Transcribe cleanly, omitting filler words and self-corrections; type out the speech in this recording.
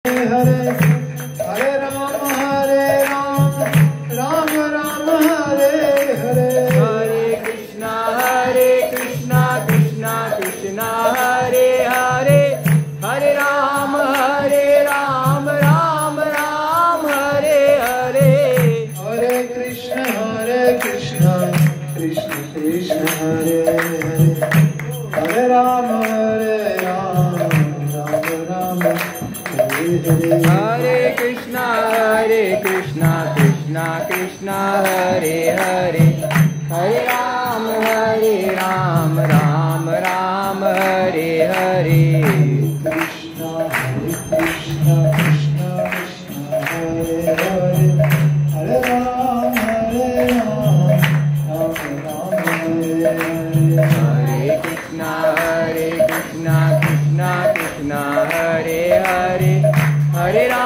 Hare Hare Ram Ram Ram Hare Hare Hare Krishna Krishna Krishna Hare Hare Hare Ram Ram Ram Hare Hare Hare Krishna Krishna Krishna Hare Hare Hare Ram Ram Ram Hare Hare Hare Krishna Krishna Krishna Hare Hare Hare Ram Ram Hare Hare Krishna Krishna Krishna Hare Hare Hare Ram Ram Hare Hare Hare Krishna Krishna Krishna Hare Hare Hare Ram